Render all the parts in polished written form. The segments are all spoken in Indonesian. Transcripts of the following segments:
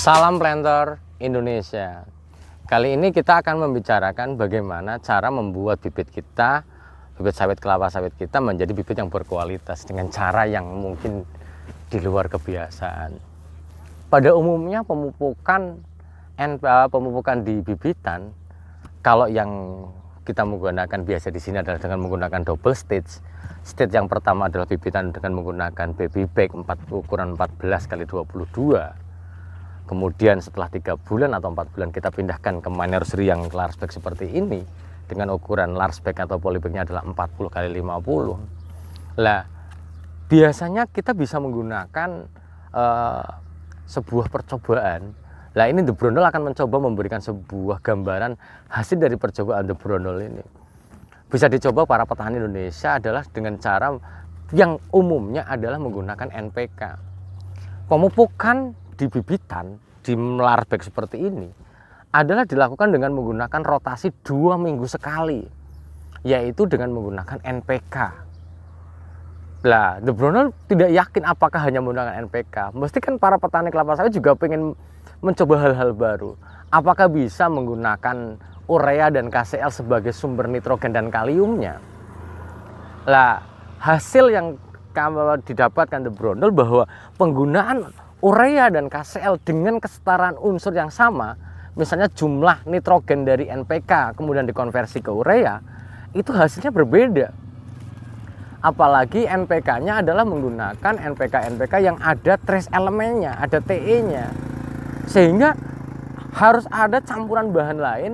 Salam planter Indonesia. Kali ini kita akan membicarakan bagaimana cara membuat bibit kita, bibit sawit kelapa sawit kita menjadi bibit yang berkualitas dengan cara yang mungkin di luar kebiasaan. Pada umumnya pemupukan di bibitan, kalau yang kita menggunakan biasa di sini adalah dengan menggunakan double stage. Stage yang pertama adalah bibitan dengan menggunakan baby bag ukuran 14 x 22. Kemudian setelah 3 bulan atau 4 bulan kita pindahkan ke nursery yang large bag seperti ini dengan ukuran large bag atau polybagnya adalah 40 x 50. Lah, biasanya kita bisa menggunakan sebuah percobaan. Lah, ini The Brondol akan mencoba memberikan sebuah gambaran hasil dari percobaan The Brondol ini. Bisa dicoba para petani Indonesia adalah dengan cara yang umumnya adalah menggunakan NPK. Pemupukan di bibitan di large bag seperti ini adalah dilakukan dengan menggunakan rotasi 2 minggu sekali, yaitu dengan menggunakan NPK. Lah, The Brondol tidak yakin apakah hanya menggunakan NPK. Mesti kan para petani kelapa sawit juga pengen mencoba hal-hal baru. Apakah bisa menggunakan urea dan KCl sebagai sumber nitrogen dan kaliumnya? Lah, hasil yang didapatkan The Brondol bahwa penggunaan urea dan KCl dengan kesetaraan unsur yang sama, misalnya jumlah nitrogen dari NPK kemudian dikonversi ke urea, itu hasilnya berbeda. Apalagi NPK-nya adalah menggunakan NPK yang ada trace elemennya, ada TE-nya. Sehingga harus ada campuran bahan lain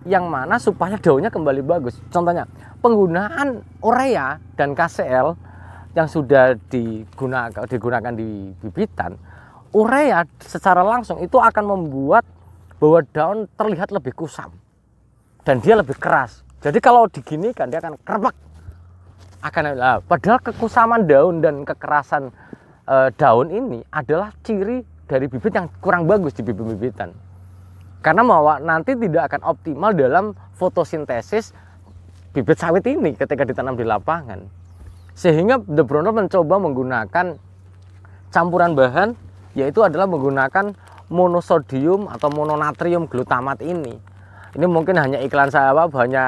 yang mana supaya daunnya kembali bagus. Contohnya, penggunaan urea dan KCl yang sudah digunakan di bibitan, urea secara langsung itu akan membuat bahwa daun terlihat lebih kusam dan dia lebih keras. Jadi kalau diginikan dia akan kerbak. Padahal kekusaman daun dan kekerasan daun ini adalah ciri dari bibit yang kurang bagus di bibit-bibitan. Karena bahwa nanti tidak akan optimal dalam fotosintesis bibit sawit ini ketika ditanam di lapangan. Sehingga The Brondol mencoba menggunakan campuran bahan, yaitu adalah menggunakan monosodium atau mononatrium glutamat ini. Ini mungkin hanya iklan saya, hanya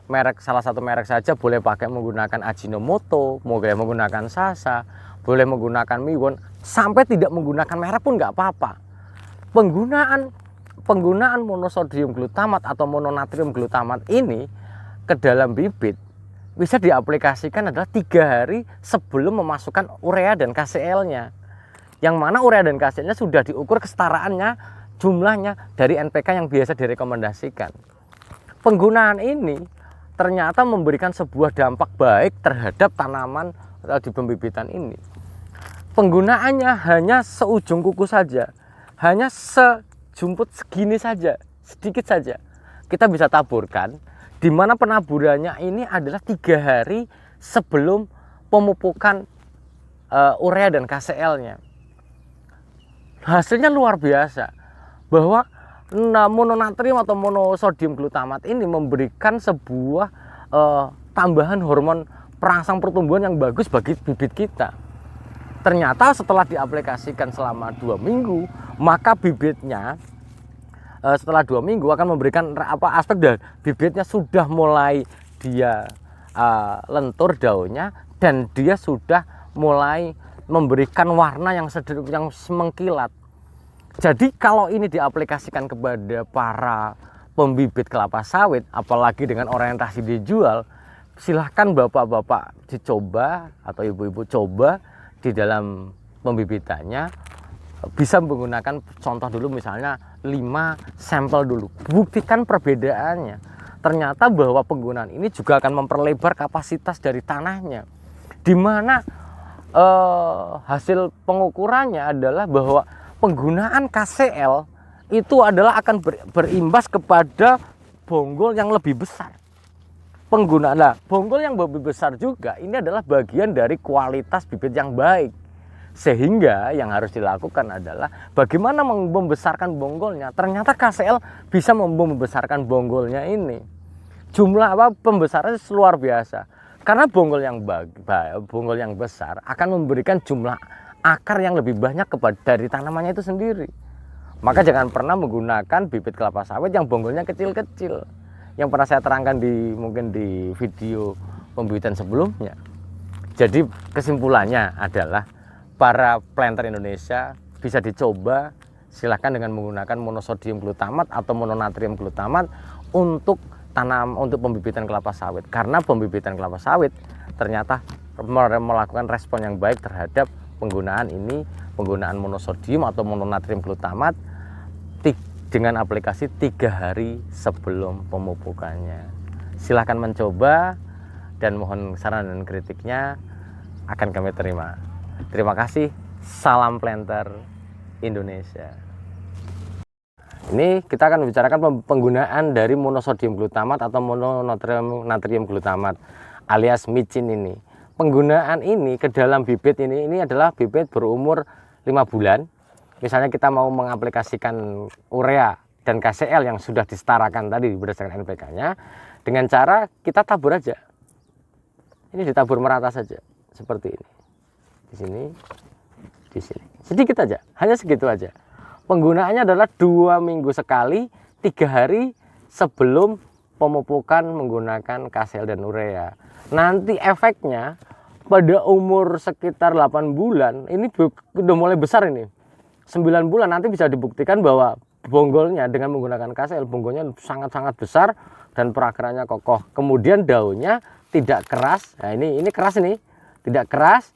merek, salah satu merek saja, boleh pakai menggunakan Ajinomoto, boleh menggunakan Sasa, boleh menggunakan Miwon, sampai tidak menggunakan merek pun nggak apa-apa. Penggunaan monosodium glutamat atau mononatrium glutamat ini ke dalam bibit bisa diaplikasikan adalah 3 hari sebelum memasukkan urea dan KCl-nya. Yang mana urea dan KCl-nya sudah diukur kesetaraannya, jumlahnya dari NPK yang biasa direkomendasikan. Penggunaan ini ternyata memberikan sebuah dampak baik terhadap tanaman di pembibitan ini. Penggunaannya hanya seujung kuku saja, hanya sejumput segini saja, sedikit saja. Kita bisa taburkan, di mana penaburannya ini adalah 3 hari sebelum pemupukan urea dan KCl-nya. Hasilnya luar biasa, bahwa mononatrium atau monosodium glutamat ini memberikan sebuah tambahan hormon perangsang pertumbuhan yang bagus bagi bibit kita. Ternyata setelah diaplikasikan selama 2 minggu, maka bibitnya setelah 2 minggu akan memberikan aspek dari bibitnya sudah mulai dia lentur daunnya dan dia sudah mulai memberikan warna yang semengkilat. Jadi kalau ini diaplikasikan kepada para pembibit kelapa sawit, apalagi dengan orientasi dijual, silahkan bapak-bapak dicoba atau ibu-ibu coba di dalam pembibitannya. Bisa menggunakan contoh dulu, misalnya 5 sampel dulu, buktikan perbedaannya. Ternyata bahwa penggunaan ini juga akan memperlebar kapasitas dari tanahnya, di mana hasil pengukurannya adalah bahwa penggunaan KCl itu adalah akan berimbas kepada bonggol yang lebih besar. Bonggol yang lebih besar juga ini adalah bagian dari kualitas bibit yang baik. Sehingga yang harus dilakukan adalah bagaimana membesarkan bonggolnya. Ternyata KCl bisa membesarkan bonggolnya ini. Jumlah pembesarannya luar biasa. Karena bonggol yang besar akan memberikan jumlah akar yang lebih banyak dari tanamannya itu sendiri. Maka jangan pernah menggunakan bibit kelapa sawit yang bonggolnya kecil-kecil. Yang pernah saya terangkan mungkin di video pembibitan sebelumnya. Jadi kesimpulannya adalah para planter Indonesia bisa dicoba silahkan dengan menggunakan monosodium glutamat atau mononatrium glutamat untuk pembibitan kelapa sawit. Karena pembibitan kelapa sawit ternyata melakukan respon yang baik terhadap penggunaan monosodium atau mononatrium glutamat dengan aplikasi 3 hari sebelum pemupukannya. Silahkan mencoba dan mohon saran dan kritiknya akan kami terima. Terima kasih. Salam planter Indonesia. Ini kita akan membicarakan penggunaan dari monosodium glutamat atau mononatrium glutamat alias micin ini. Penggunaan ini ke dalam bibit ini adalah bibit berumur 5 bulan. Misalnya kita mau mengaplikasikan urea dan KCl yang sudah disetarakan tadi berdasarkan NPK-nya, dengan cara kita tabur aja. Ini ditabur merata saja seperti ini. Di sini, di sini. Sedikit aja, hanya segitu aja. Penggunaannya adalah 2 minggu sekali, 3 hari sebelum pemupukan menggunakan KCl dan urea. Nanti efeknya pada umur sekitar 8 bulan, ini udah mulai besar ini. 9 bulan nanti bisa dibuktikan bahwa bonggolnya dengan menggunakan KCl, bonggolnya sangat-sangat besar dan perakarannya kokoh. Kemudian daunnya tidak keras. Nah, ini keras ini, tidak keras.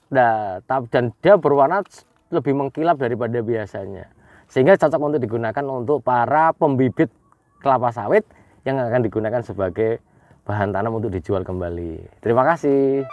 Dan dia berwarna lebih mengkilap daripada biasanya. Sehingga cocok untuk digunakan untuk para pembibit kelapa sawit yang akan digunakan sebagai bahan tanam untuk dijual kembali. Terima kasih.